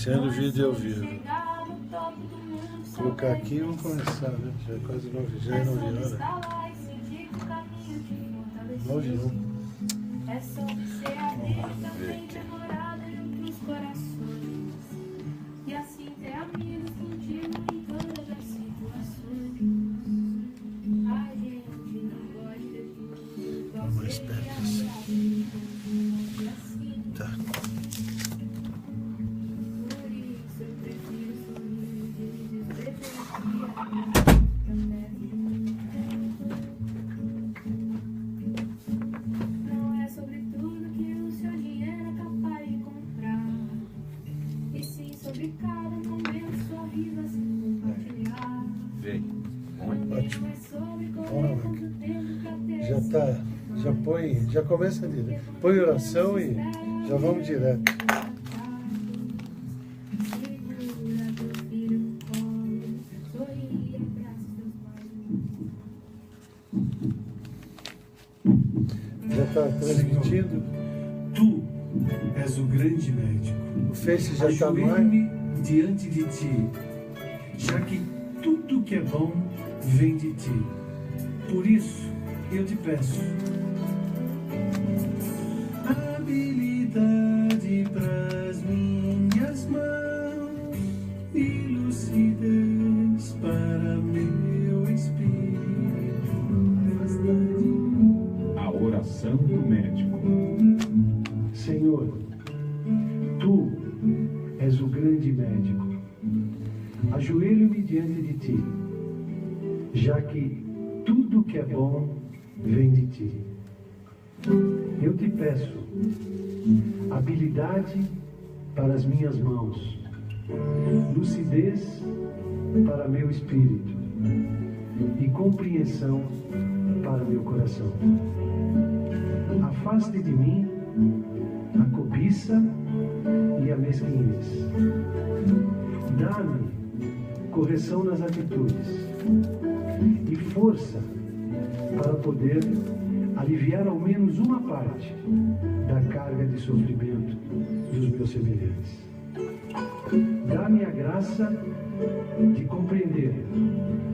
Iniciando o vídeo ao vivo. Vou colocar aqui e vamos começar, né? Já é quase 9, já é 9 horas. 9 h 1. Vamos ver aqui. Vamos mais perto assim. Tá. Não é sobre tudo que o seu dinheiro é capaz de comprar, e sim sobre cada momento sorriso a se compartilhar. Vem. Ótimo. É sobre Vamos correr lá, tanto tempo pra ter já tá, já põe, já começa ali, né? Põe oração e já vamos direto. Já está transmitindo. Tu és o grande médico. O Face já está no ar. Ajoelho-me diante de ti, já que tudo que é bom vem de ti. Por isso, eu te peço habilidade pras minhas mãos e lucidez para meu espírito. A oração do médico. Senhor, tu és o grande médico. Ajoelho-me diante de ti, já que tudo que é bom vem de ti. Eu te peço habilidade para as minhas mãos, lucidez para meu espírito e compreensão para meu coração. Afaste de mim a cobiça e a mesquinhez. Dá-me correção nas atitudes e força para poder aliviar ao menos uma parte da carga de sofrimento dos meus semelhantes. Dá-me a graça de compreender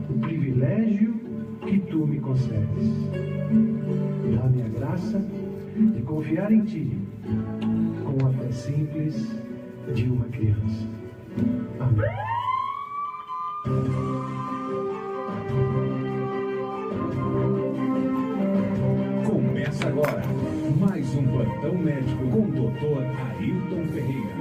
o privilégio que tu me concedes. Dá-me a graça de confiar em ti com a fé simples de uma criança. Amém. Começa agora mais um plantão médico com o Dr. Ailton Ferreira.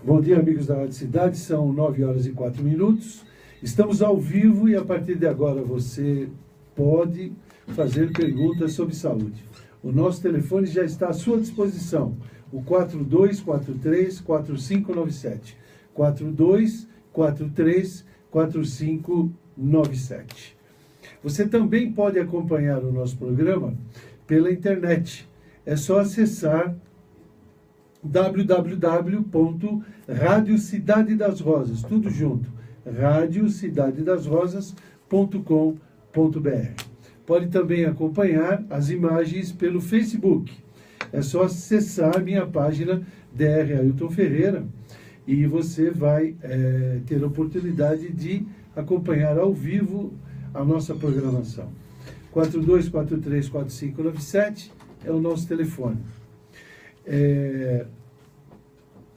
Bom dia, amigos da Rádio Cidade, são 9 horas e 4 minutos. Estamos ao vivo e a partir de agora você pode fazer perguntas sobre saúde. O nosso telefone já está à sua disposição, o 4243-4597. 4243-4597. Você também pode acompanhar o nosso programa pela internet. É só acessar www.radiocidade das Rosas, tudo junto, radiocidadedasrosas.com.br. Pode também acompanhar as imagens pelo Facebook. É só acessar minha página Dr. Ailton Ferreira e você vai ter a oportunidade de acompanhar ao vivo a nossa programação. 4243-4597 é o nosso telefone.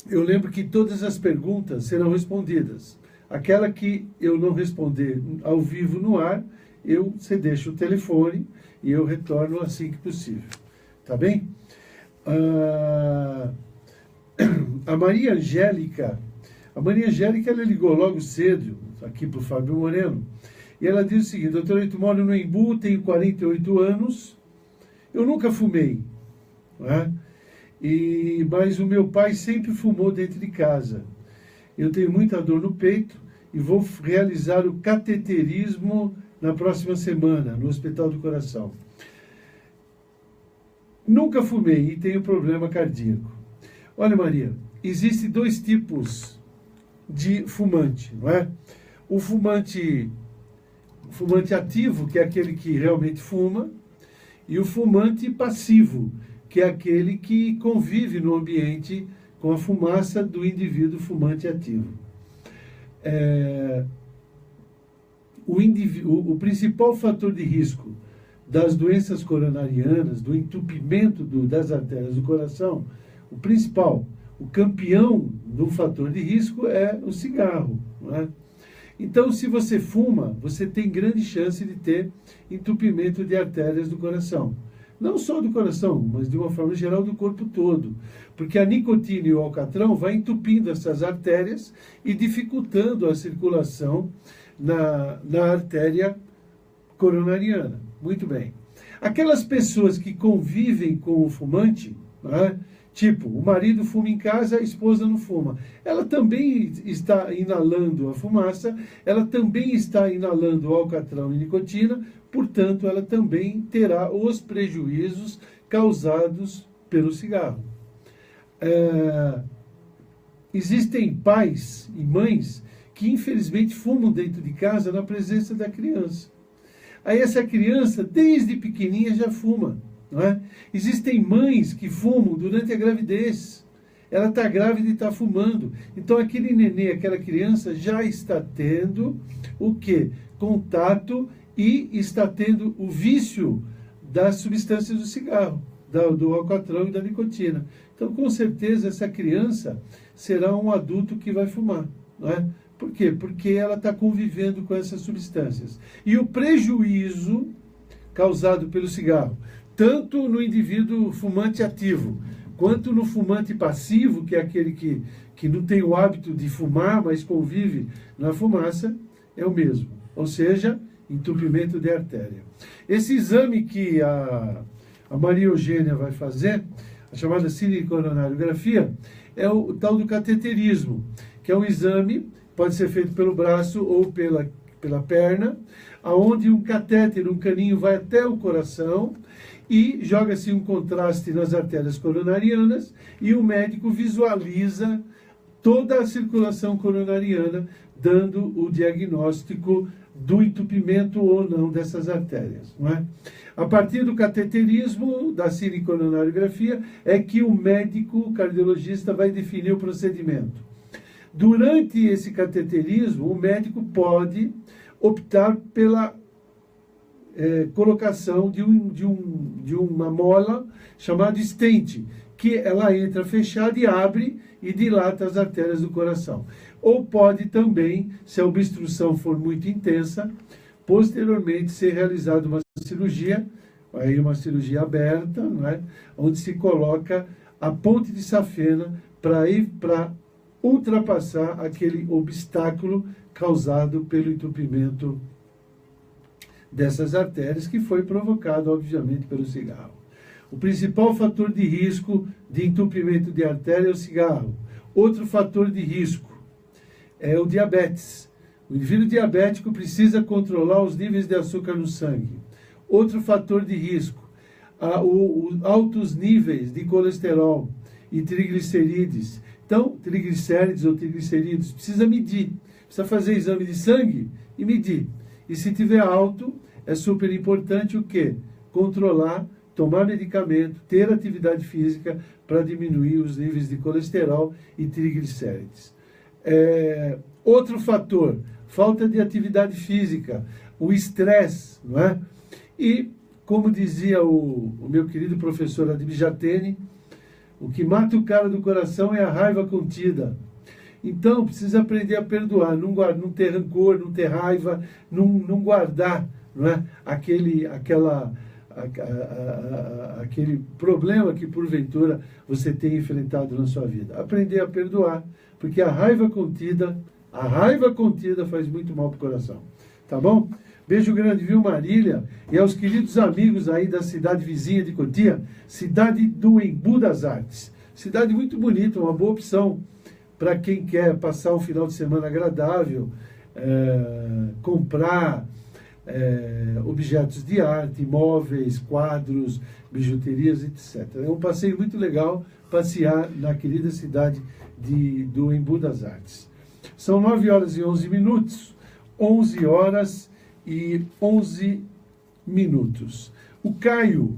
Eu lembro que todas as perguntas serão respondidas. Aquela que eu não responder ao vivo no ar, você deixa o telefone e eu retorno assim que possível. Tá bem? A Maria Angélica, ela ligou logo cedo aqui para o Fábio Moreno e ela diz o seguinte: doutor, eu moro no Embu, tenho 48 anos, eu nunca fumei, não é? Mas o meu pai sempre fumou dentro de casa. Eu tenho muita dor no peito e vou realizar o cateterismo na próxima semana, no Hospital do Coração. Nunca fumei e tenho problema cardíaco. Olha, Maria, existem dois tipos de fumante, não é? O fumante ativo, que é aquele que realmente fuma, e o fumante passivo, que é aquele que convive no ambiente com a fumaça do indivíduo fumante ativo. O principal fator de risco das doenças coronarianas, do entupimento das artérias do coração, o principal, o campeão do fator de risco é o cigarro, não é? Então, se você fuma, você tem grande chance de ter entupimento de artérias do coração. Não só do coração, mas de uma forma geral do corpo todo. Porque a nicotina e o alcatrão vai entupindo essas artérias e dificultando a circulação na artéria coronariana. Muito bem. Aquelas pessoas que convivem com o fumante, né? Tipo, o marido fuma em casa, a esposa não fuma. Ela também está inalando a fumaça, ela também está inalando o alcatrão e nicotina, portanto, ela também terá os prejuízos causados pelo cigarro. Existem pais e mães que, infelizmente, fumam dentro de casa na presença da criança. Aí essa criança, desde pequenininha, já fuma. Não é? Existem mães que fumam durante a gravidez. Ela está grávida e está fumando. Então aquele nenê, aquela criança já está tendo o quê? Contato e está tendo o vício das substâncias do cigarro, do alcatrão e da nicotina. Então com certeza essa criança será um adulto que vai fumar. Não é? Por quê? Porque ela está convivendo com essas substâncias. E o prejuízo causado pelo cigarro, tanto no indivíduo fumante ativo, quanto no fumante passivo, que é aquele que não tem o hábito de fumar, mas convive na fumaça, é o mesmo. Ou seja, entupimento de artéria. Esse exame que a Maria Eugênia vai fazer, a chamada cinecoronariografia, é o tal do cateterismo, que é um exame, pode ser feito pelo braço ou pela perna, aonde um catéter, um caninho, vai até o coração e joga-se um contraste nas artérias coronarianas e o médico visualiza toda a circulação coronariana, dando o diagnóstico do entupimento ou não dessas artérias. Não é? A partir do cateterismo, da cinecoronariografia, é que o médico, o cardiologista, vai definir o procedimento. Durante esse cateterismo, o médico pode optar pela colocação de uma mola chamada stent, que ela entra fechada e abre e dilata as artérias do coração. Ou pode também, se a obstrução for muito intensa, posteriormente ser realizada uma cirurgia, aí uma cirurgia aberta, não é? Onde se coloca a ponte de safena para ultrapassar aquele obstáculo causado pelo entupimento dessas artérias, que foi provocado, obviamente, pelo cigarro. O principal fator de risco de entupimento de artéria é o cigarro. Outro fator de risco é o diabetes. O indivíduo diabético precisa controlar os níveis de açúcar no sangue. Outro fator de risco, os altos níveis de colesterol e triglicerídeos. Então, triglicérides ou triglicerídeos, precisa medir. Precisa fazer exame de sangue e medir. E se tiver alto, é super importante o quê? Controlar, tomar medicamento, ter atividade física para diminuir os níveis de colesterol e triglicérides. Outro fator, falta de atividade física, o estresse, não é? E, como dizia o meu querido professor Adib Jatene, o que mata o cara do coração é a raiva contida. Então, precisa aprender a perdoar, não ter rancor, não ter raiva, não guardar, não é? aquele problema que, porventura, você tem enfrentado na sua vida. Aprender a perdoar, porque a raiva contida faz muito mal para o coração. Tá bom? Beijo grande, viu, Marília? E aos queridos amigos aí da cidade vizinha de Cotia, cidade do Embu das Artes. Cidade muito bonita, uma boa opção para quem quer passar um final de semana agradável, comprar objetos de arte, móveis, quadros, bijuterias, etc. É um passeio muito legal passear na querida cidade do Embu das Artes. São 9 horas e 11 minutos, 11 horas e 11 minutos. O Caio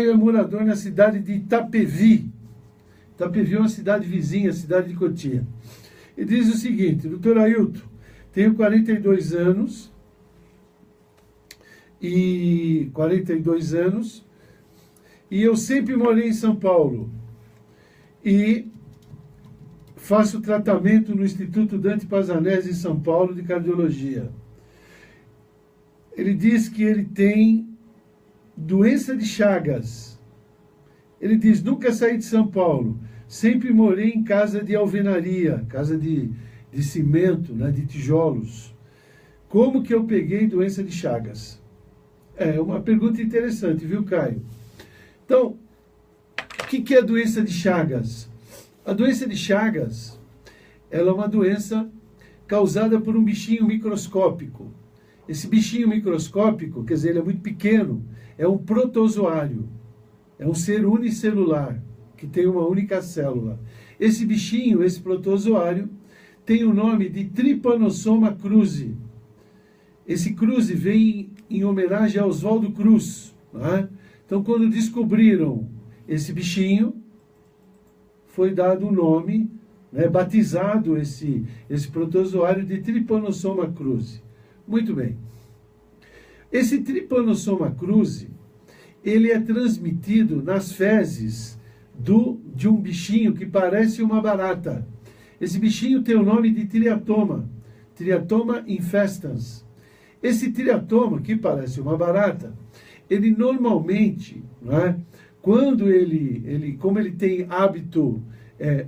é morador na cidade de Itapevi. Itapevi é uma cidade vizinha, a cidade de Cotia. E diz o seguinte: doutor Ailton, tenho 42 anos, e eu sempre morei em São Paulo. E faço tratamento no Instituto Dante Pazanese em São Paulo de cardiologia. Ele diz que ele tem doença de Chagas. Ele diz: nunca saí de São Paulo, sempre morei em casa de alvenaria, casa de cimento, né, de tijolos. Como que eu peguei doença de Chagas? É uma pergunta interessante, viu, Caio? Então, o que é a doença de Chagas? A doença de Chagas, ela é uma doença causada por um bichinho microscópico. Esse bichinho microscópico, quer dizer, ele é muito pequeno, é um protozoário, é um ser unicelular, que tem uma única célula. Esse bichinho, esse protozoário, tem o nome de Trypanosoma cruzi. Esse cruzi vem em homenagem a Oswaldo Cruz. Né? Então, quando descobriram esse bichinho, foi dado o nome, né, batizado esse protozoário de Trypanosoma cruzi. Muito bem. Esse Trypanosoma cruzi, ele é transmitido nas fezes de um bichinho que parece uma barata. Esse bichinho tem o nome de Triatoma, Triatoma infestans. Esse triatoma, que parece uma barata, ele normalmente, né, quando como ele tem hábito,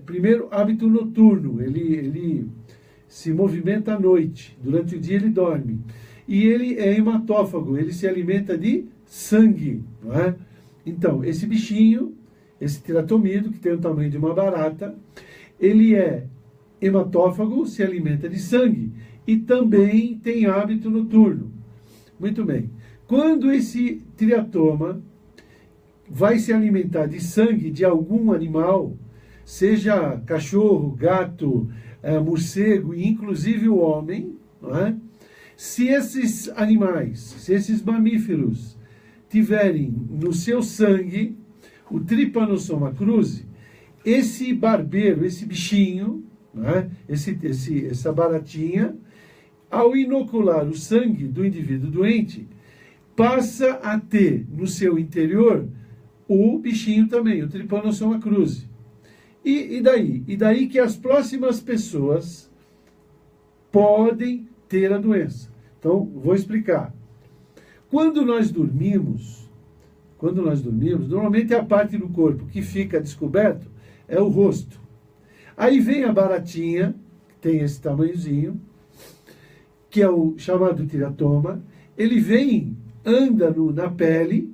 primeiro hábito noturno, ele se movimenta à noite, durante o dia ele dorme. E ele é hematófago, ele se alimenta de sangue. Não é? Então, esse bichinho, esse triatomídeo, que tem o tamanho de uma barata, ele é hematófago, se alimenta de sangue e também tem hábito noturno. Muito bem. Quando esse triatoma vai se alimentar de sangue de algum animal, seja cachorro, gato, morcego e inclusive o homem, não é? Se esses animais, se esses mamíferos tiverem no seu sangue o Trypanosoma cruzi, esse barbeiro, esse bichinho, não é? Essa baratinha, ao inocular o sangue do indivíduo doente, passa a ter no seu interior o bichinho também, o Trypanosoma cruzi. E daí? E daí que as próximas pessoas podem ter a doença. Então, vou explicar. Quando nós dormimos, normalmente a parte do corpo que fica descoberto é o rosto. Aí vem a baratinha, que tem esse tamanhozinho, que é o chamado triatoma. Ele vem, anda na pele,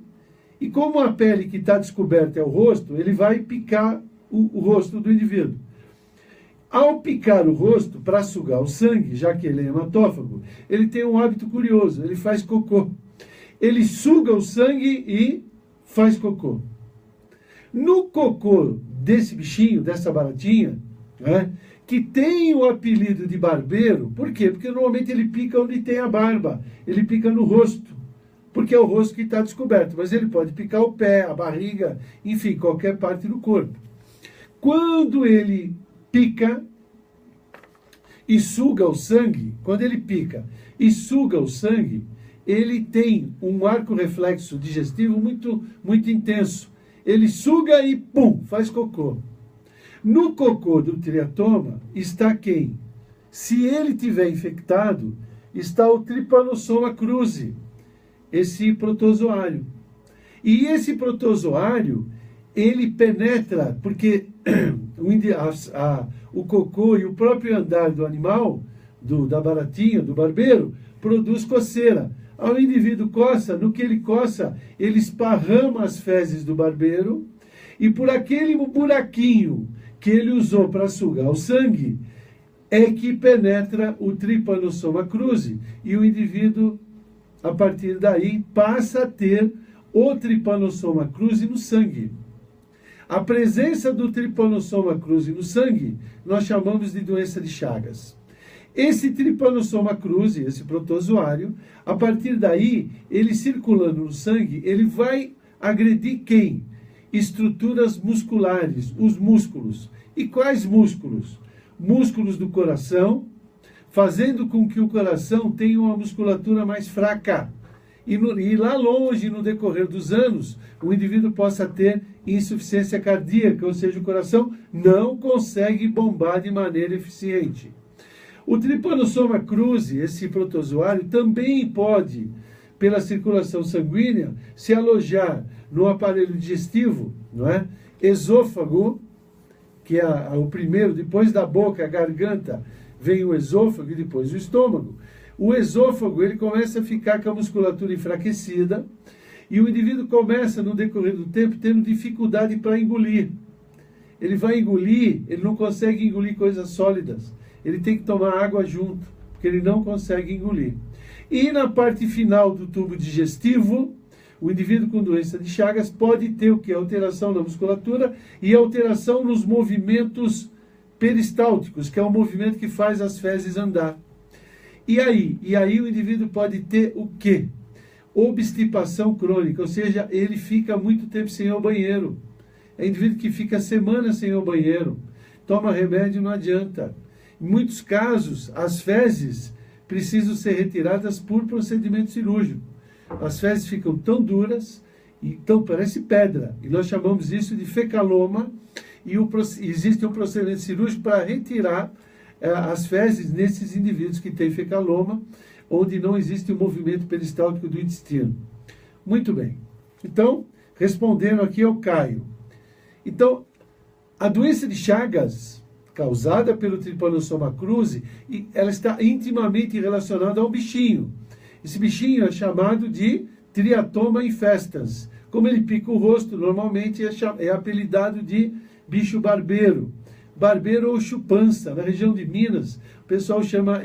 e como a pele que está descoberta é o rosto, ele vai picar o rosto do indivíduo. Ao picar o rosto para sugar o sangue, já que ele é hematófago, ele tem um hábito curioso, ele faz cocô. Ele suga o sangue e faz cocô. No cocô desse bichinho, dessa baratinha, né, que tem o apelido de barbeiro, por quê? Porque normalmente ele pica onde tem a barba, ele pica no rosto, porque é o rosto que está descoberto, mas ele pode picar o pé, a barriga, enfim, qualquer parte do corpo. Quando ele pica e suga o sangue, quando ele pica e suga o sangue, ele tem um arco reflexo digestivo muito, muito intenso. Ele suga e pum, faz cocô. No cocô do triatoma está quem? Se ele tiver infectado, está o Trypanosoma cruzi, esse protozoário. E esse protozoário, ele penetra, porque o cocô e o próprio andar do animal, da baratinha, do barbeiro, produz coceira. Ao indivíduo coça, no que ele coça, ele esparrama as fezes do barbeiro, e por aquele buraquinho que ele usou para sugar o sangue, é que penetra o Trypanosoma cruzi, e o indivíduo, a partir daí, passa a ter o Trypanosoma cruzi no sangue. A presença do Trypanosoma cruzi no sangue, nós chamamos de doença de Chagas. Esse Trypanosoma cruzi, esse protozoário, a partir daí, ele circulando no sangue, ele vai agredir quem? Estruturas musculares, os músculos. E quais músculos? Músculos do coração, fazendo com que o coração tenha uma musculatura mais fraca. E lá longe, no decorrer dos anos, o indivíduo possa ter insuficiência cardíaca, ou seja, o coração não consegue bombar de maneira eficiente. O Trypanosoma cruzi, esse protozoário, também pode, pela circulação sanguínea, se alojar no aparelho digestivo, não é? Esôfago, que é o primeiro, depois da boca, a garganta, vem o esôfago e depois o estômago. O esôfago, ele começa a ficar com a musculatura enfraquecida e o indivíduo começa, no decorrer do tempo, tendo dificuldade para engolir. Ele vai engolir, ele não consegue engolir coisas sólidas. Ele tem que tomar água junto, porque ele não consegue engolir. E na parte final do tubo digestivo, o indivíduo com doença de Chagas pode ter o que? Alteração na musculatura e alteração nos movimentos peristálticos, que é o movimento que faz as fezes andar. E aí o indivíduo pode ter o quê? Obstipação crônica, ou seja, ele fica muito tempo sem ir ao banheiro. É indivíduo que fica semanas sem ir ao banheiro, toma remédio, não adianta. Em muitos casos, as fezes precisam ser retiradas por procedimento cirúrgico. As fezes ficam tão duras, então parece pedra, e nós chamamos isso de fecaloma, e existe um procedimento cirúrgico para retirar as fezes nesses indivíduos que têm fecaloma, onde não existe o movimento peristáltico do intestino. Muito bem. Então, respondendo aqui ao Caio. Então, a doença de Chagas, causada pelo Trypanosoma cruzi, ela está intimamente relacionada ao bichinho. Esse bichinho é chamado de Triatoma infestans. Como ele pica o rosto, normalmente é apelidado de bicho barbeiro. Barbeiro ou chupança. Na região de Minas, o pessoal chama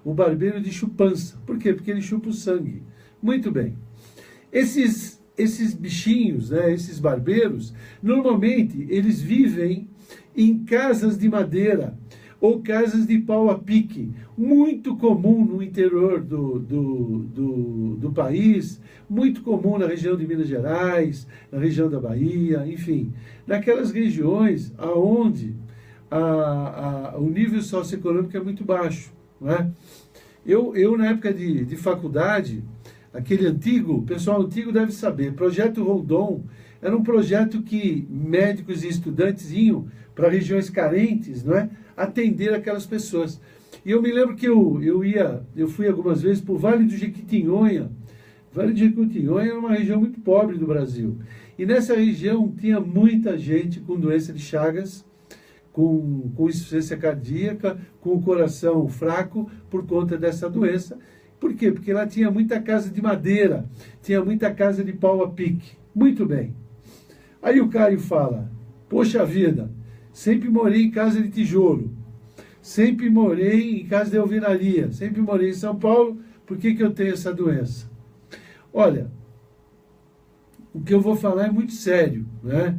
o barbeiro de chupança. Por quê? Porque ele chupa o sangue. Muito bem. Esses bichinhos, né, esses barbeiros, normalmente eles vivem em casas de madeira ou casas de pau a pique, muito comum no interior do país, muito comum na região de Minas Gerais, na região da Bahia, enfim, naquelas regiões onde o nível socioeconômico é muito baixo. Não é? Eu na época de faculdade, aquele antigo, o pessoal antigo deve saber, Projeto Rondon era um projeto que médicos e estudantes iam para regiões carentes, não é? Atender aquelas pessoas. E eu me lembro que eu fui algumas vezes para o Vale do Jequitinhonha. O Vale do Jequitinhonha era uma região muito pobre do Brasil. E nessa região tinha muita gente com doença de Chagas, com insuficiência cardíaca, com o coração fraco por conta dessa doença. Por quê? Porque lá tinha muita casa de madeira, tinha muita casa de pau a pique. Muito bem. Aí o Caio fala, poxa vida, sempre morei em casa de tijolo, sempre morei em casa de alvenaria, sempre morei em São Paulo, por que eu tenho essa doença? Olha, o que eu vou falar é muito sério, né?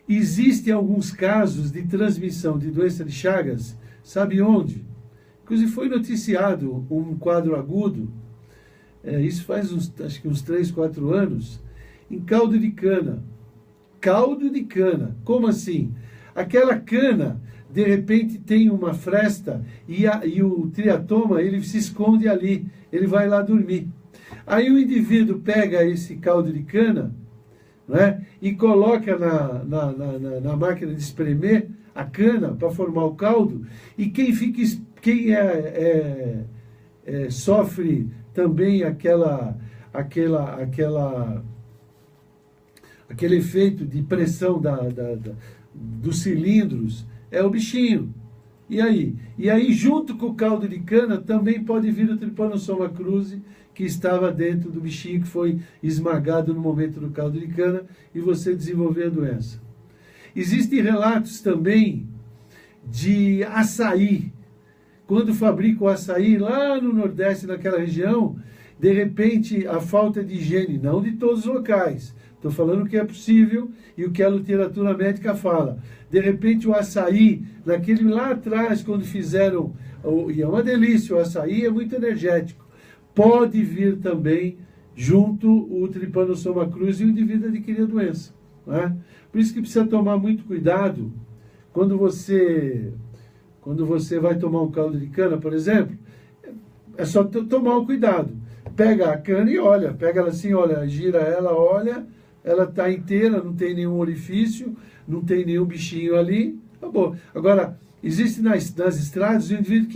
Existem alguns casos de transmissão de doença de Chagas, sabe onde? Inclusive foi noticiado um quadro agudo, isso faz acho que uns 3, 4 anos, em caldo de cana. Caldo de cana, como assim? Aquela cana, de repente, tem uma fresta e o triatoma, ele se esconde ali, ele vai lá dormir. Aí o indivíduo pega esse caldo de cana, né, e coloca na máquina de espremer a cana para formar o caldo, e quem sofre também aquele efeito de pressão dos cilindros, é o bichinho. E aí, junto com o caldo de cana, também pode vir o Trypanosoma cruzi, que estava dentro do bichinho, que foi esmagado no momento do caldo de cana, e você desenvolver a doença. Existem relatos também de açaí. Quando fabrica o açaí lá no Nordeste, naquela região, de repente, a falta de higiene, não de todos os locais, Estou falando o que é possível e o que a literatura médica fala. De repente o açaí, naquele lá atrás, quando fizeram, e é uma delícia, o açaí é muito energético, pode vir também junto o Trypanosoma cruzi e o indivíduo adquirir a doença. Né? Por isso que precisa tomar muito cuidado quando você vai tomar um caldo de cana, por exemplo, é só tomar um cuidado. Pega a cana e olha, pega ela assim, olha, gira ela, olha, ela está inteira, não tem nenhum orifício, não tem nenhum bichinho ali, acabou. Agora, existe nas estradas um indivíduo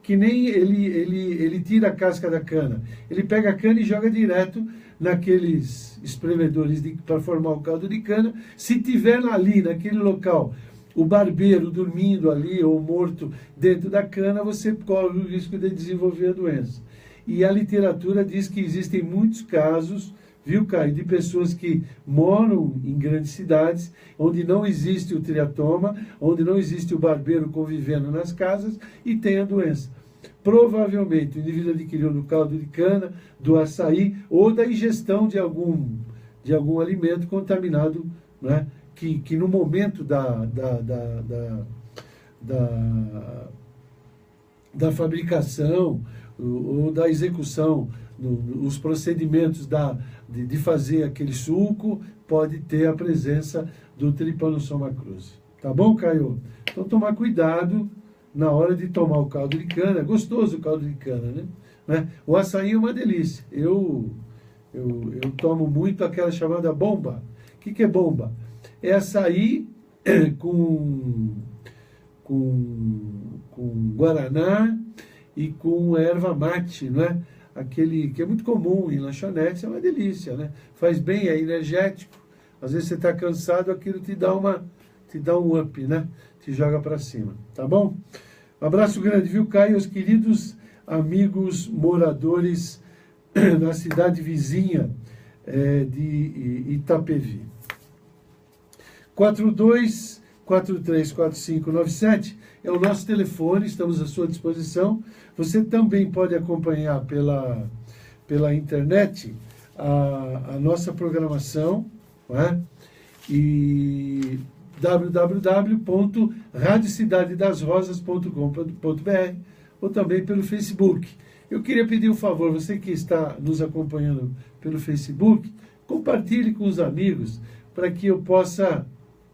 que nem ele tira a casca da cana. Ele pega a cana e joga direto naqueles espremedores para formar o caldo de cana. Se tiver ali, naquele local, o barbeiro dormindo ali ou morto dentro da cana, você corre o risco de desenvolver a doença. E a literatura diz que existem muitos casos, viu, Caio, de pessoas que moram em grandes cidades, onde não existe o triatoma, onde não existe o barbeiro convivendo nas casas e tem a doença. Provavelmente o indivíduo adquiriu do caldo de cana, do açaí ou da ingestão de algum alimento contaminado, né, que no momento da fabricação ou da execução, os procedimentos de fazer aquele suco, pode ter a presença do Trypanosoma cruzi. Tá bom, Caio? Então tomar cuidado na hora de tomar o caldo de cana. É gostoso o caldo de cana, né? O açaí é uma delícia. Eu tomo muito aquela chamada bomba. O que é bomba? É açaí com guaraná e com erva mate, não é? Aquele que é muito comum em lanchonetes, é uma delícia, né? Faz bem, é energético. Às vezes você está cansado, aquilo te dá um up, né? Te joga para cima, tá bom? Um abraço grande, viu, Caio? Os queridos amigos moradores da cidade vizinha de Itapevi. 42434597 é o nosso telefone, estamos à sua disposição. Você também pode acompanhar pela internet a nossa programação, não é? E www.radiocidadedasrosas.com.br ou também pelo Facebook. Eu queria pedir um favor, você que está nos acompanhando pelo Facebook, compartilhe com os amigos para que eu possa,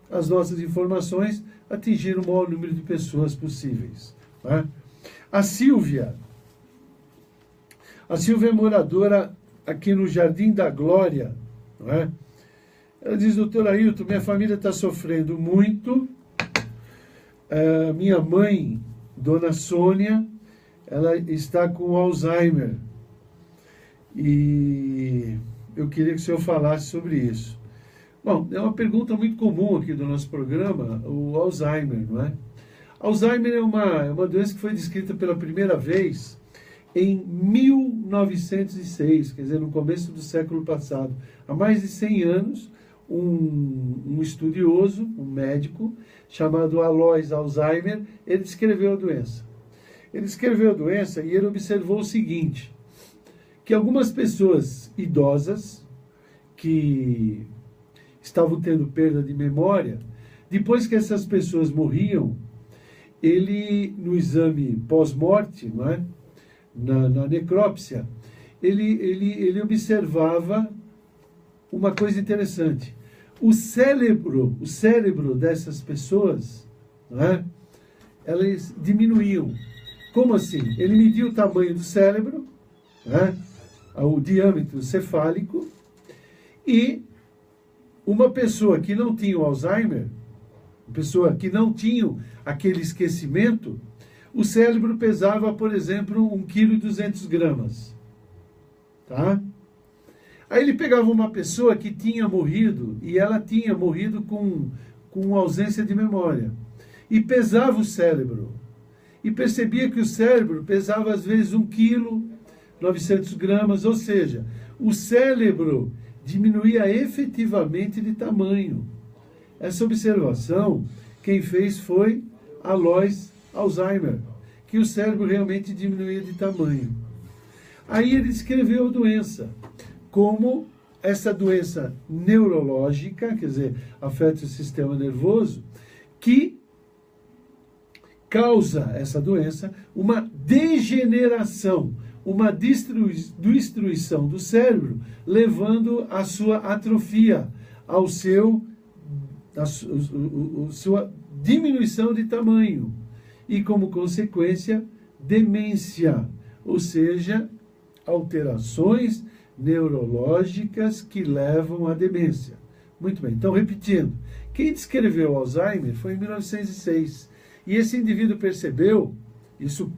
as nossas informações, atingir o maior número de pessoas possíveis. Né? A Silvia é moradora aqui no Jardim da Glória. Não é? Ela diz, doutor Ailton, minha família está sofrendo muito. Minha mãe, dona Sônia, ela está com Alzheimer. E eu queria que o senhor falasse sobre isso. Bom, é uma pergunta muito comum aqui do nosso programa, o Alzheimer, não é? Alzheimer é uma doença que foi descrita pela primeira vez em 1906, quer dizer, no começo do século passado. Há mais de 100 anos, um estudioso, um médico, chamado Alois Alzheimer, ele descreveu a doença. Ele descreveu a doença e ele observou o seguinte, que algumas pessoas idosas que estavam tendo perda de memória, depois que essas pessoas morriam, ele, no exame pós-morte, não é? na necrópsia, ele observava uma coisa interessante. O cérebro dessas pessoas, não é? Elas diminuíam. Como assim? Ele mediu o tamanho do cérebro, não é? O diâmetro cefálico, e uma pessoa que não tinha o Alzheimer, uma pessoa que não tinha aquele esquecimento, o cérebro pesava, por exemplo, 1,2 kg. Tá? Aí ele pegava uma pessoa que tinha morrido, e ela tinha morrido com ausência de memória, e pesava o cérebro. E percebia que o cérebro pesava, às vezes, 1,9 kg, ou seja, o cérebro diminuía efetivamente de tamanho. Essa observação, quem fez foi Alois Alzheimer, que o cérebro realmente diminuía de tamanho. Aí ele descreveu a doença como essa doença neurológica, quer dizer, afeta o sistema nervoso, que causa essa doença uma degeneração, uma destruição do cérebro, levando à sua atrofia, sua diminuição de tamanho e, como consequência, demência, ou seja, alterações neurológicas que levam à demência. Muito bem, então repetindo, quem descreveu o Alzheimer foi em 1906, e esse indivíduo percebeu, isso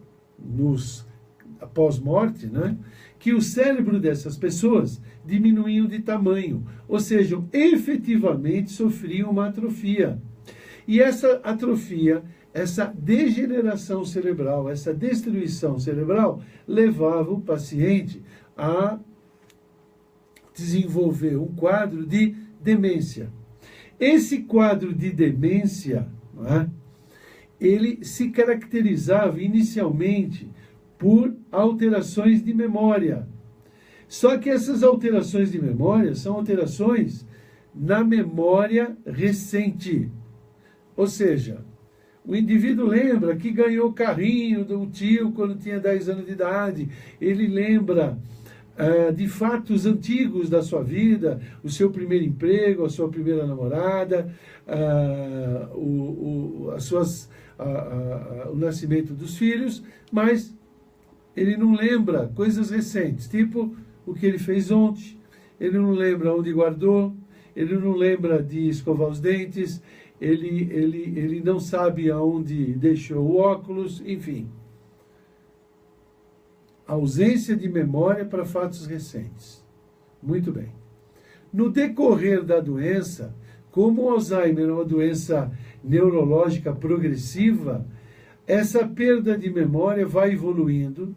após morte, né, que o cérebro dessas pessoas diminuíam de tamanho, ou seja, efetivamente sofriam uma atrofia. E essa atrofia, essa degeneração cerebral, essa destruição cerebral, levava o paciente a desenvolver um quadro de demência. Esse quadro de demência, não é, ele se caracterizava inicialmente por alterações de memória. Só que essas alterações de memória são alterações na memória recente. Ou seja, o indivíduo lembra que ganhou o carrinho do tio quando tinha 10 anos de idade. Ele lembra de fatos antigos da sua vida, o seu primeiro emprego, a sua primeira namorada, o nascimento dos filhos, mas ele não lembra coisas recentes, tipo o que ele fez ontem, ele não lembra onde guardou, ele não lembra de escovar os dentes, ele não sabe aonde deixou o óculos, enfim. Ausência de memória para fatos recentes. Muito bem. No decorrer da doença, como o Alzheimer é uma doença neurológica progressiva, essa perda de memória vai evoluindo.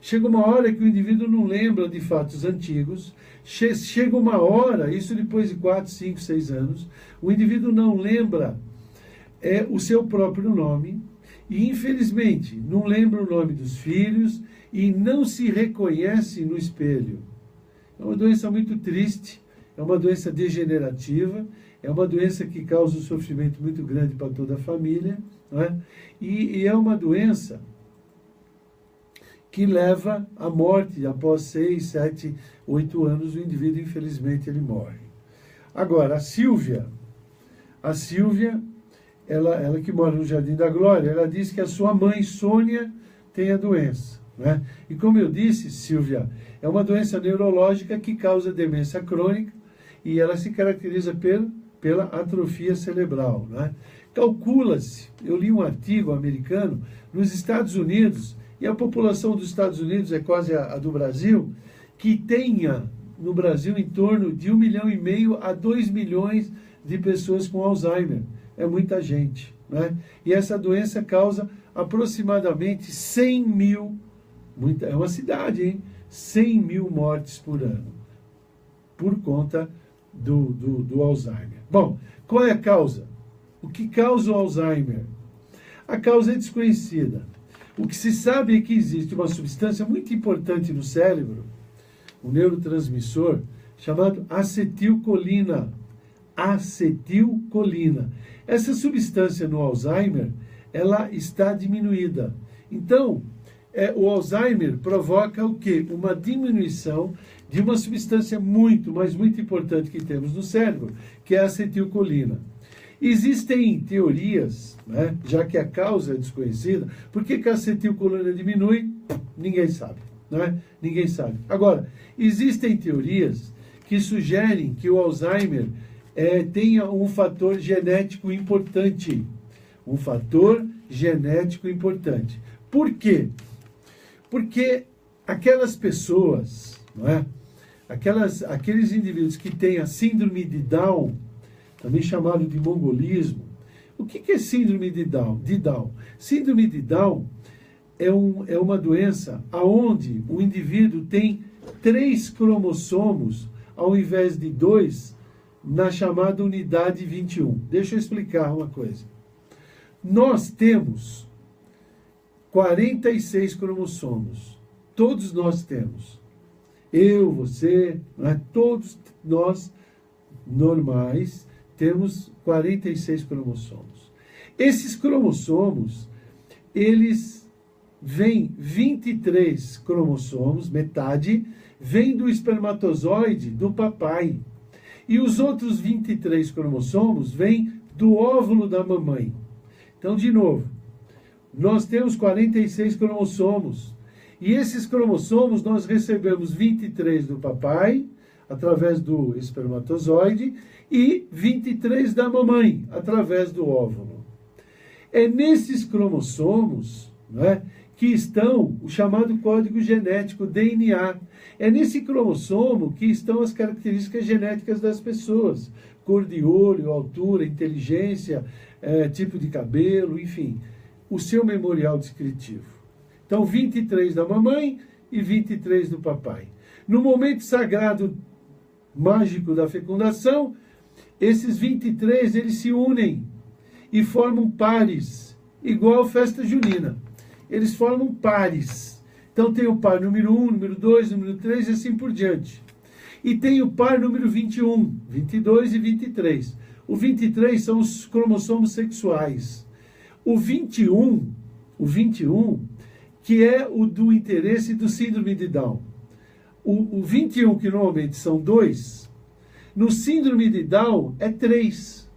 Chega uma hora que o indivíduo não lembra de fatos antigos. Chega uma hora, isso depois de 4, 5, 6 anos, o indivíduo não lembra o seu próprio nome e, infelizmente, não lembra o nome dos filhos e não se reconhece no espelho. É uma doença muito triste, é uma doença degenerativa, é uma doença que causa um sofrimento muito grande para toda a família, não é? E é uma doença que leva à morte. Após 6, 7, 8 anos, o indivíduo, infelizmente, ele morre. Agora, a Silvia, ela que mora no Jardim da Glória, ela diz que a sua mãe, Sônia, tem a doença, né? E como eu disse, Silvia, é uma doença neurológica que causa demência crônica e ela se caracteriza pela atrofia cerebral, né? Calcula-se, eu li um artigo americano, nos Estados Unidos, e a população dos Estados Unidos é quase a do Brasil, que tenha no Brasil em torno de 1,5 milhão a 2 milhões de pessoas com Alzheimer. É muita gente, né? E essa doença causa aproximadamente 100 mil, é uma cidade, hein? 100 mil mortes por ano, por conta do Alzheimer. Bom, qual é a causa? O que causa o Alzheimer? A causa é desconhecida. O que se sabe é que existe uma substância muito importante no cérebro, um neurotransmissor, chamado acetilcolina. Acetilcolina. Essa substância no Alzheimer, ela está diminuída. Então, o Alzheimer provoca o quê? Uma diminuição de uma substância muito, mas muito importante que temos no cérebro, que é a acetilcolina. Existem teorias, né, já que a causa é desconhecida, por que a acetilcolina diminui? Ninguém sabe, né? Ninguém sabe. Agora, existem teorias que sugerem que o Alzheimer tenha um fator genético importante. Um fator genético importante. Por quê? Porque aquelas pessoas, não é? Aqueles indivíduos que têm a síndrome de Down, também chamado de mongolismo. O que é síndrome de Down? Síndrome de Down é uma doença onde o indivíduo tem 3 cromossomos ao invés de 2 na chamada unidade 21. Deixa eu explicar uma coisa. Nós temos 46 cromossomos. Todos nós temos. Eu, você, né? Todos nós normais temos 46 cromossomos. Esses cromossomos, eles vêm 23 cromossomos, metade, vem do espermatozoide do papai. E os outros 23 cromossomos vêm do óvulo da mamãe. Então, de novo, nós temos 46 cromossomos. E esses cromossomos nós recebemos 23 do papai, através do espermatozoide, e 23 da mamãe, através do óvulo. É nesses cromossomos, né, que estão o chamado código genético, DNA. É nesse cromossomo que estão as características genéticas das pessoas. Cor de olho, altura, inteligência, tipo de cabelo, enfim. O seu memorial descritivo. Então, 23 da mamãe e 23 do papai. No momento sagrado mágico da fecundação, esses 23 eles se unem e formam pares, igual festa junina. Eles formam pares. Então tem o par número 1, número 2, número 3 e assim por diante. E tem o par número 21, 22 e 23. O 23 são os cromossomos sexuais. O 21, que é o do interesse do síndrome de Down. O 21, que normalmente são 2, no síndrome de Down é 3.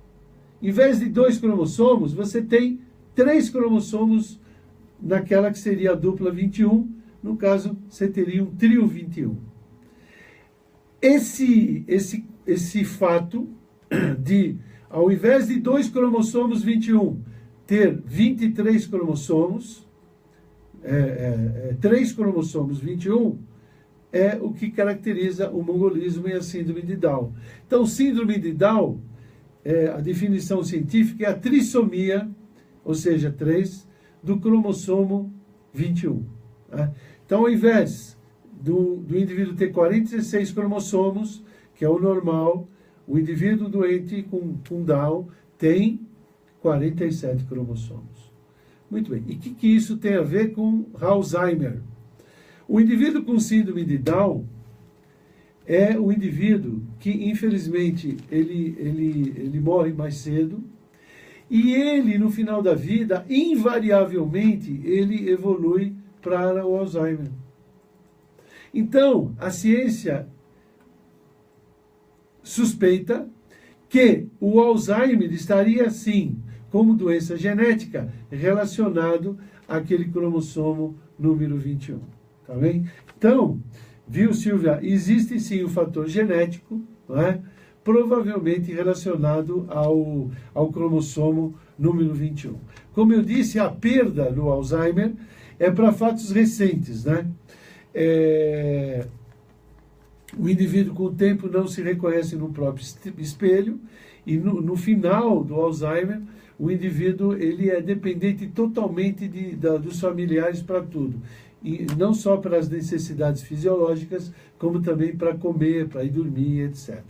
Em vez de 2 cromossomos, você tem 3 cromossomos naquela que seria a dupla 21. No caso, você teria um trio 21. Esse fato de, ao invés de 2 cromossomos 21, ter 23 cromossomos, 3 cromossomos 21, é o que caracteriza o mongolismo e a síndrome de Down. Então, síndrome de Down, a definição científica é a trissomia, ou seja, 3, do cromossomo 21. Tá? Então, ao invés do indivíduo ter 46 cromossomos, que é o normal, o indivíduo doente com Down tem 47 cromossomos. Muito bem. E o que isso tem a ver com Alzheimer? O indivíduo com síndrome de Down é o indivíduo que, infelizmente, ele morre mais cedo e ele, no final da vida, invariavelmente, ele evolui para o Alzheimer. Então, a ciência suspeita que o Alzheimer estaria, sim, como doença genética, relacionado àquele cromossomo número 21. Tá bem? Então, viu, Silvia? Existe sim o fator genético, não é? Provavelmente relacionado ao cromossomo número 21. Como eu disse, a perda do Alzheimer é para fatos recentes, né? O indivíduo com o tempo não se reconhece no próprio espelho e no final do Alzheimer, o indivíduo ele é dependente totalmente dos familiares para tudo. E não só para as necessidades fisiológicas, como também para comer, para ir dormir, etc.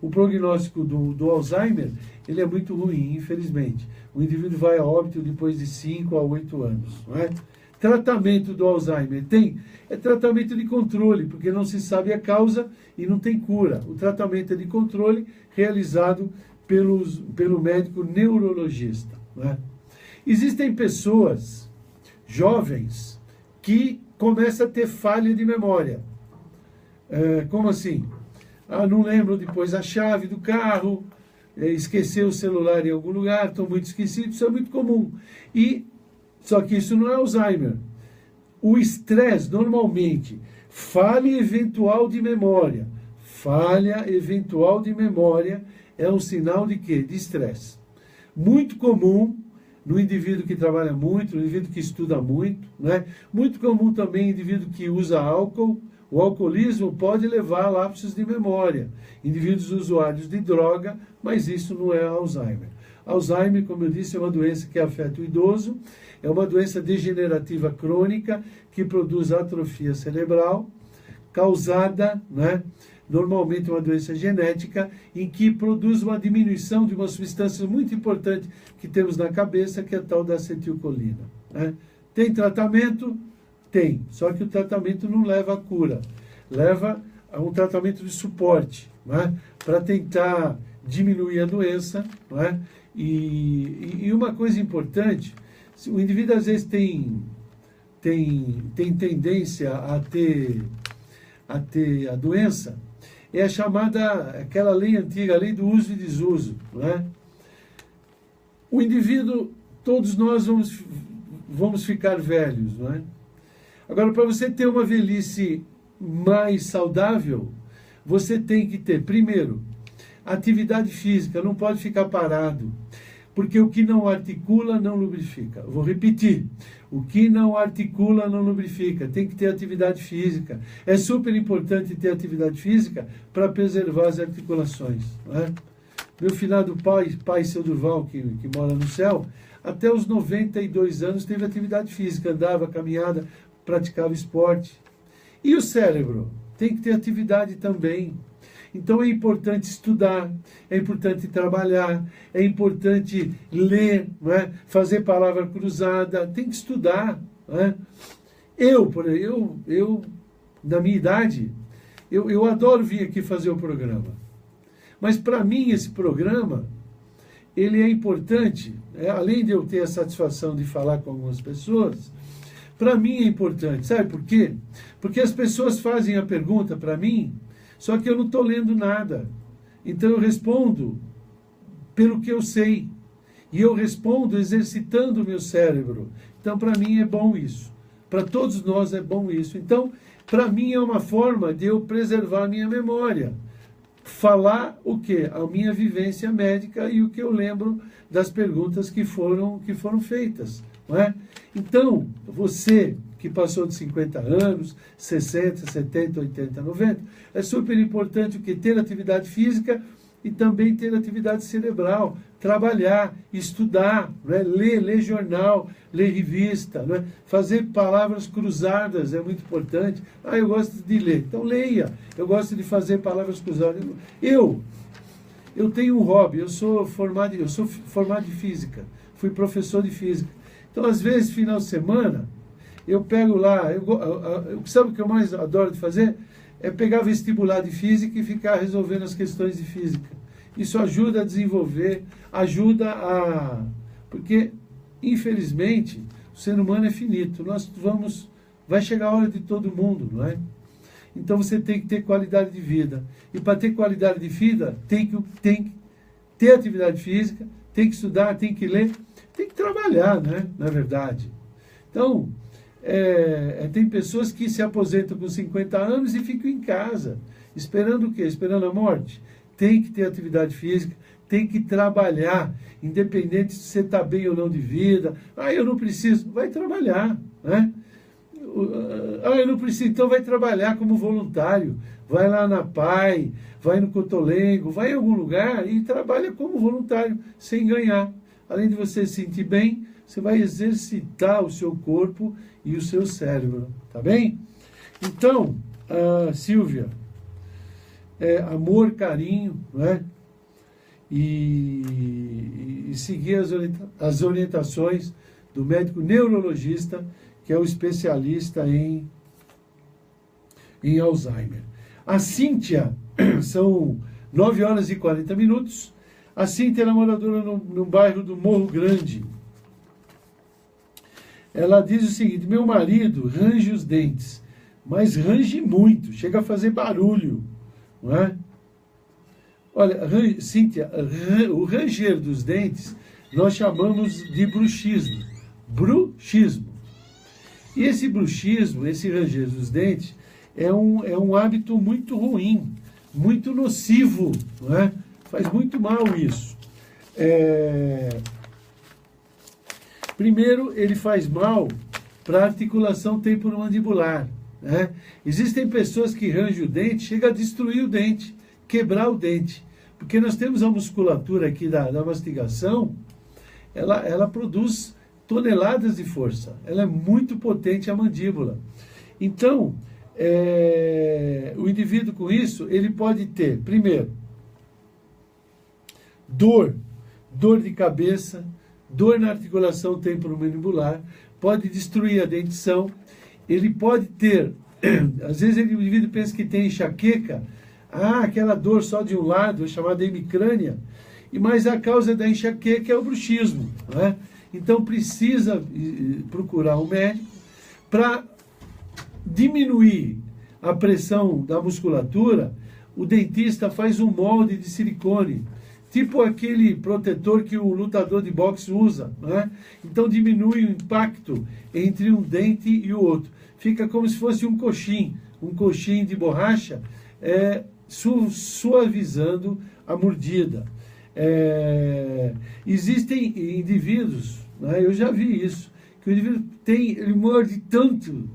O prognóstico do Alzheimer ele é muito ruim, infelizmente. O indivíduo vai a óbito depois de 5 a 8 anos. Não é? Tratamento do Alzheimer é tratamento de controle, porque não se sabe a causa e não tem cura. O tratamento é de controle realizado pelo médico neurologista. Não é? Existem pessoas jovens que começam a ter falha de memória. Como assim? Não lembro depois a chave do carro, esqueceu o celular em algum lugar, estou muito esquecido, isso é muito comum. Só que isso não é Alzheimer. O estresse, normalmente, falha eventual de memória. Falha eventual de memória é um sinal de quê? De estresse. Muito comum no indivíduo que trabalha muito, no indivíduo que estuda muito, né? Muito comum também no indivíduo que usa álcool. O alcoolismo pode levar a lapsos de memória. Indivíduos usuários de droga, mas isso não é Alzheimer. Alzheimer, como eu disse, é uma doença que afeta o idoso, é uma doença degenerativa crônica que produz atrofia cerebral, causada, né, normalmente uma doença genética, em que produz uma diminuição de uma substância muito importante que temos na cabeça, que é a tal da acetilcolina. Né? Tem tratamento? Tem, só que o tratamento não leva à cura. leva a um tratamento de suporte, né? Para tentar diminuir a doença, né? E uma coisa importante, o indivíduo às vezes tem tendência a ter a doença, é a chamada, aquela lei antiga, a lei do uso e desuso, né? O indivíduo, todos nós vamos ficar velhos, não é? Agora, para você ter uma velhice mais saudável, você tem que ter, primeiro, atividade física, não pode ficar parado, porque o que não articula não lubrifica. Vou repetir, o que não articula não lubrifica, tem que ter atividade física. É super importante ter atividade física para preservar as articulações, não é? Meu finado pai seu Durval, que mora no céu, até os 92 anos teve atividade física, andava, caminhada, praticava esporte. E o cérebro? Tem que ter atividade também. Então é importante estudar, é importante trabalhar, é importante ler, não é? Fazer palavra cruzada, tem que estudar. Não é? Eu, na minha idade, eu adoro vir aqui fazer o programa. Mas para mim esse programa, ele é importante, além de eu ter a satisfação de falar com algumas pessoas, para mim é importante. Sabe por quê? Porque as pessoas fazem a pergunta para mim, só que eu não estou lendo nada. Então eu respondo pelo que eu sei. E eu respondo exercitando o meu cérebro. Então para mim é bom isso. Para todos nós é bom isso. Então, para mim é uma forma de eu preservar a minha memória. Falar o quê? A minha vivência médica e o que eu lembro das perguntas que foram feitas. Não é? Então, você que passou de 50 anos, 60, 70, 80, 90, é super importante o que? Ter atividade física e também ter atividade cerebral, trabalhar, estudar, né? ler jornal, ler revista, né? Fazer palavras cruzadas é muito importante. Eu gosto de ler, então leia. Eu gosto de fazer palavras cruzadas. Eu tenho um hobby, eu sou formado em física, fui professor de física. Então, às vezes, final de semana, eu pego lá, sabe o que eu mais adoro de fazer? É pegar vestibular de física e ficar resolvendo as questões de física. Isso ajuda a desenvolver, porque, infelizmente, o ser humano é finito. Vai chegar a hora de todo mundo, não é? Então você tem que ter qualidade de vida. E para ter qualidade de vida, tem que ter atividade física, tem que estudar, tem que ler, tem que trabalhar, né? Na verdade. Então, tem pessoas que se aposentam com 50 anos e ficam em casa. Esperando o quê? Esperando a morte? Tem que ter atividade física, tem que trabalhar, independente se você está bem ou não de vida. Eu não preciso. Vai trabalhar, né? Eu não preciso. Então vai trabalhar como voluntário. Vai lá na PAI, vai no Cotolengo, vai em algum lugar e trabalha como voluntário, sem ganhar. Além de você se sentir bem, você vai exercitar o seu corpo e o seu cérebro, tá bem? Então, Silvia, amor, carinho, né? E seguir as orientações do médico neurologista, que é o especialista em Alzheimer. A Cíntia, são 9 horas e 40 minutos. A Cíntia é moradora no bairro do Morro Grande. Ela diz o seguinte: meu marido range os dentes, mas range muito, chega a fazer barulho, não é? Olha, Cíntia, o ranger dos dentes nós chamamos de bruxismo. Bruxismo. E esse bruxismo, esse ranger dos dentes, é um hábito muito ruim, muito nocivo, não é? Faz muito mal isso. Primeiro, ele faz mal para a articulação temporomandibular, né? Existem pessoas que rangem o dente, chega a destruir o dente, quebrar o dente, porque nós temos a musculatura aqui da mastigação, ela produz toneladas de força, ela é muito potente, a mandíbula. Então, o indivíduo com isso, ele pode ter, primeiro, dor de cabeça, dor na articulação temporomandibular, pode destruir a dentição, ele pode ter Às vezes o indivíduo pensa que tem enxaqueca, aquela dor só de um lado, chamada hemicrânia, mas a causa da enxaqueca é o bruxismo, né? Então precisa procurar um médico para diminuir a pressão da musculatura. O dentista faz um molde de silicone, tipo aquele protetor que o lutador de boxe usa, né? Então diminui o impacto entre um dente e o outro. Fica como se fosse um coxim de borracha, suavizando a mordida. Existem indivíduos, né, eu já vi isso, que o indivíduo ele morde tanto,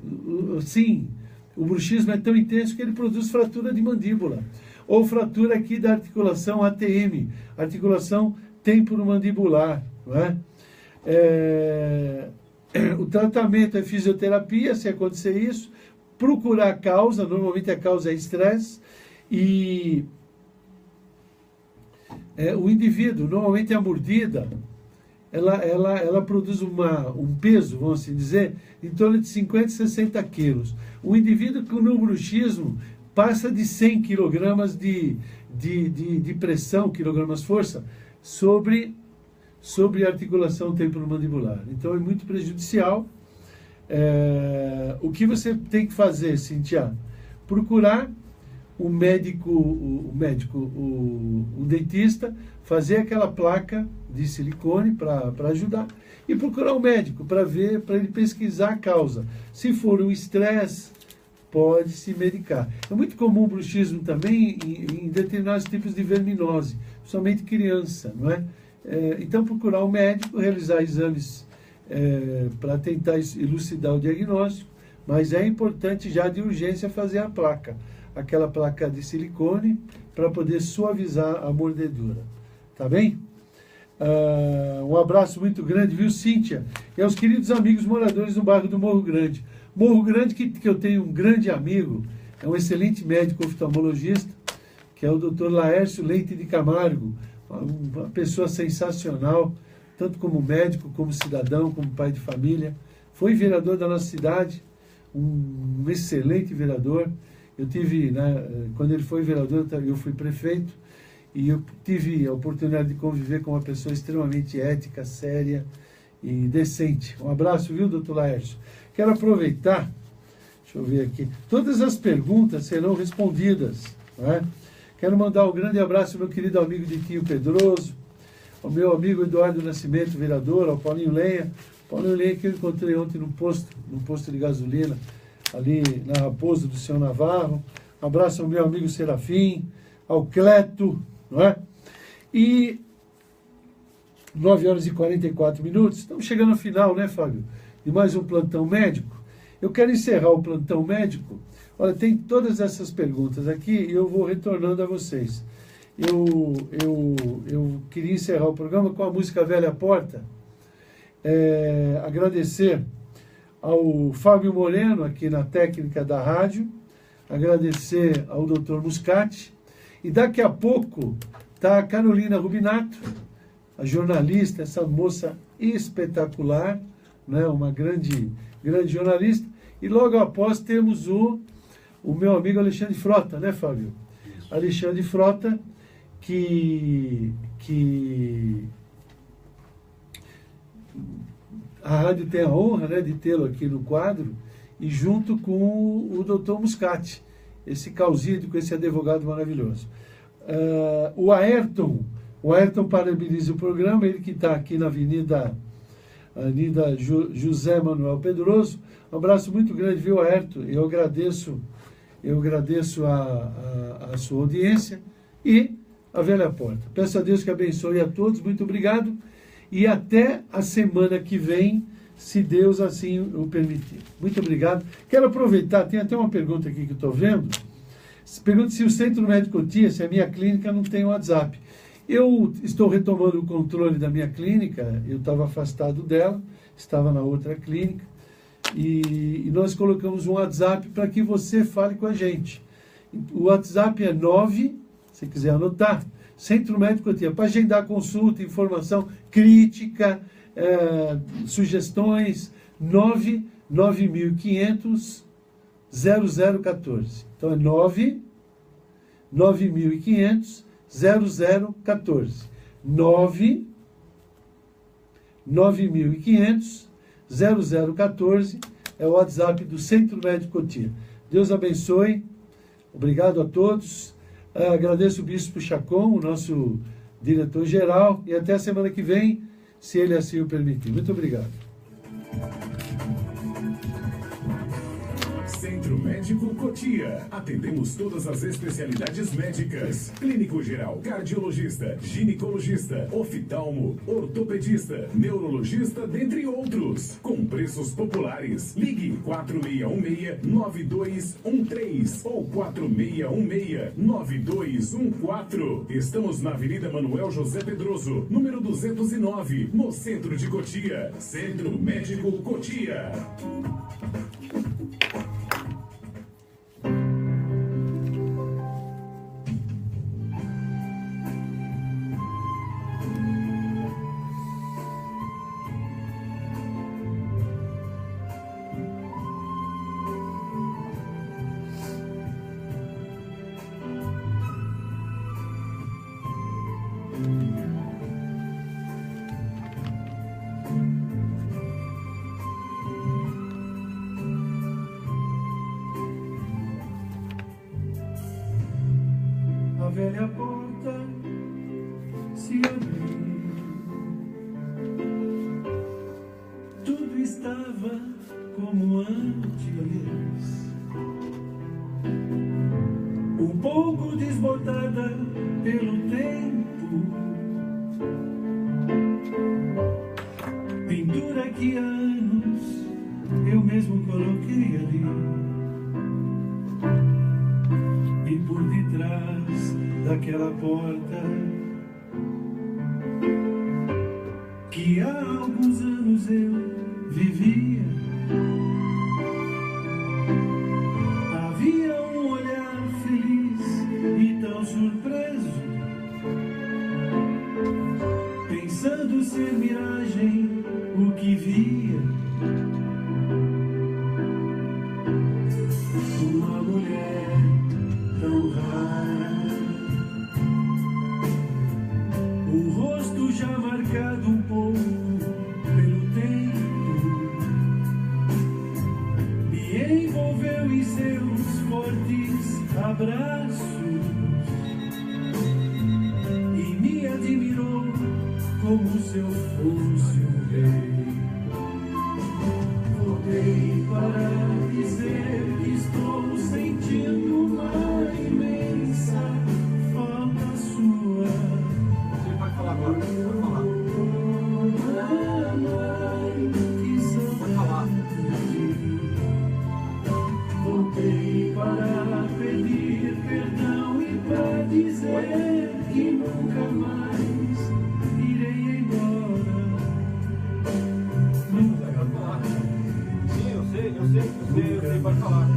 assim, o bruxismo é tão intenso que ele produz fratura de mandíbula, ou fratura aqui da articulação ATM, articulação temporomandibular, né? O tratamento é fisioterapia, se acontecer isso, procurar a causa, normalmente a causa é estresse, e o indivíduo, normalmente a mordida, ela produz um peso, vamos assim dizer, em torno de 50, 60 quilos. O indivíduo que no bruxismo passa de 100 quilogramas de pressão, quilogramas força, sobre a articulação temporomandibular. Então é muito prejudicial. O que você tem que fazer, Cíntia? Procurar o dentista, fazer aquela placa de silicone para ajudar, e procurar um médico para ele pesquisar a causa. Se for um estresse, pode se medicar. É muito comum o bruxismo também em determinados tipos de verminose, somente criança, não é? Então procurar um médico, realizar exames para tentar elucidar o diagnóstico, mas é importante já de urgência fazer a placa, aquela placa de silicone, para poder suavizar a mordedura. Tá bem? Um abraço muito grande, viu, Cíntia? E aos queridos amigos moradores do bairro do Morro Grande. Morro Grande, que eu tenho um grande amigo, é um excelente médico oftalmologista, que é o Dr. Laércio Leite de Camargo, uma pessoa sensacional, tanto como médico, como cidadão, como pai de família. Foi vereador da nossa cidade, um excelente vereador. Eu tive, quando ele foi vereador, eu fui prefeito, e eu tive a oportunidade de conviver com uma pessoa extremamente ética, séria e decente. Um abraço, viu, doutor Laércio? Quero aproveitar, deixa eu ver aqui, todas as perguntas serão respondidas, né? Quero mandar um grande abraço ao meu querido amigo Ditinho Pedroso, ao meu amigo Eduardo Nascimento, vereador, ao Paulinho Lenha. Paulinho Lenha que eu encontrei ontem num posto de gasolina, ali na Raposo do Seu Navarro. Um abraço ao meu amigo Serafim, ao Cleto, não é? E 9 horas e 44 minutos, estamos chegando ao final, né, Fábio? De mais um plantão médico. Eu quero encerrar o plantão médico. Olha, tem todas essas perguntas aqui e eu vou retornando a vocês. Eu queria encerrar o programa com a música Velha Porta. Agradecer ao Fábio Moreno, aqui na técnica da rádio, agradecer ao Dr. Muscati, e daqui a pouco está a Carolina Rubinato, a jornalista, essa moça espetacular, né, uma grande jornalista, e logo após temos o meu amigo Alexandre Frota, né, Fábio? Isso. Alexandre Frota, que a rádio tem a honra, né, de tê-lo aqui no quadro, e junto com o doutor Muscati, esse causídico, esse advogado maravilhoso. O Ayrton parabeniza o programa, ele que está aqui na Avenida José Manuel Pedroso. Um abraço muito grande, viu, Ayrton? Eu agradeço a sua audiência e a Velha Porta. Peço a Deus que abençoe a todos, muito obrigado, e até a semana que vem, se Deus assim o permitir. Muito obrigado. Quero aproveitar, tem até uma pergunta aqui que eu estou vendo. Pergunta se o Centro Médico Cotia, se a minha clínica não tem WhatsApp. Eu estou retomando o controle da minha clínica, eu estava afastado dela, estava na outra clínica, e nós colocamos um WhatsApp para que você fale com a gente. O WhatsApp é 9, se quiser anotar, Centro Médico Cotia, para agendar consulta, informação, crítica, sugestões, 99500 0014. Então é 9.500 0014. 9.500 0014 é o WhatsApp do Centro Médico Cotia. Deus abençoe. Obrigado a todos. Agradeço o Bispo Chacon, o nosso diretor-geral, e até a semana que vem, se ele assim o permitir. Muito obrigado. Centro Médico Cotia. Atendemos todas as especialidades médicas. Clínico geral, cardiologista, ginecologista, oftalmo, ortopedista, neurologista, dentre outros. Com preços populares. Ligue 4616-9213 ou 4616-9214. Estamos na Avenida Manuel José Pedroso, número 209, no centro de Cotia. Centro Médico Cotia. A velha porta se abriu, tudo estava como antes, um pouco desbotada pelo tempo, pintura que há anos eu mesmo coloquei ali. E por detrás daquela porta que há alguns anos eu vivia, havia um olhar feliz e tão surpreso, pensando ser miragem o que via. Uma mulher tão rara, o rosto já marcado um pouco pelo tempo, me envolveu em seus fortes abraços e me admirou como se eu fosse um rei. Voltei para dizer que estou sentindo uma imensa falta sua. Você pode falar agora, pode falar. Que saudade. Voltei para pedir perdão e para dizer que nunca mais irei embora. Nunca mais. Sim, eu sei, pode falar.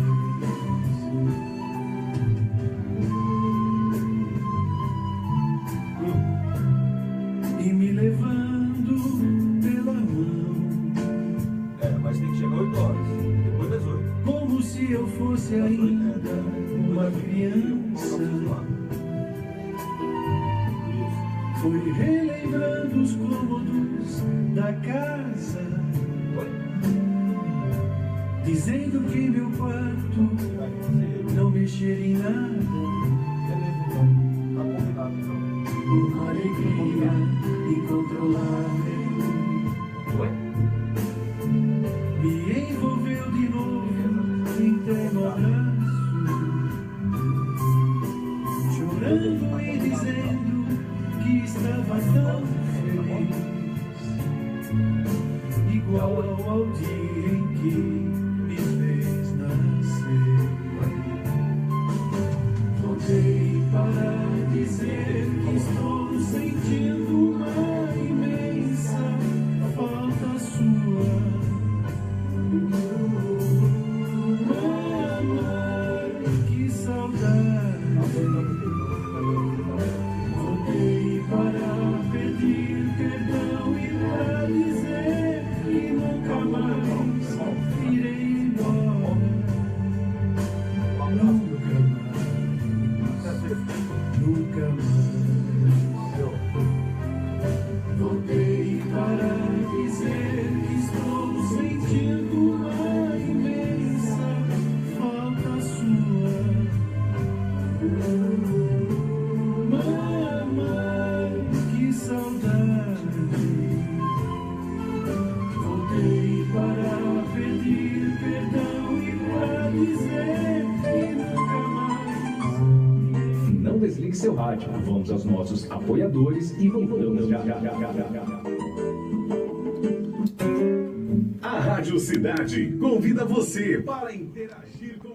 E me levando pela mão, Mas tem que chegar 8 horas, depois das 8. como se eu fosse ainda uma criança. Fui relembrando os cômodos da casa, dizendo que meu quarto não mexer em nada. Uma alegria incontrolável me envolveu de novo em teu abraço, chorando e dizendo que estava tão feliz, igual ao dia em que me fez nascer. Voltei para dizer que estou sentindo uma imensa falta sua. Mamãe, que saudade. Voltei para pedir perdão e para dizer que nunca mais irei desligue seu rádio. Vamos aos nossos apoiadores e voltamos já. A Rádio Cidade convida você para interagir com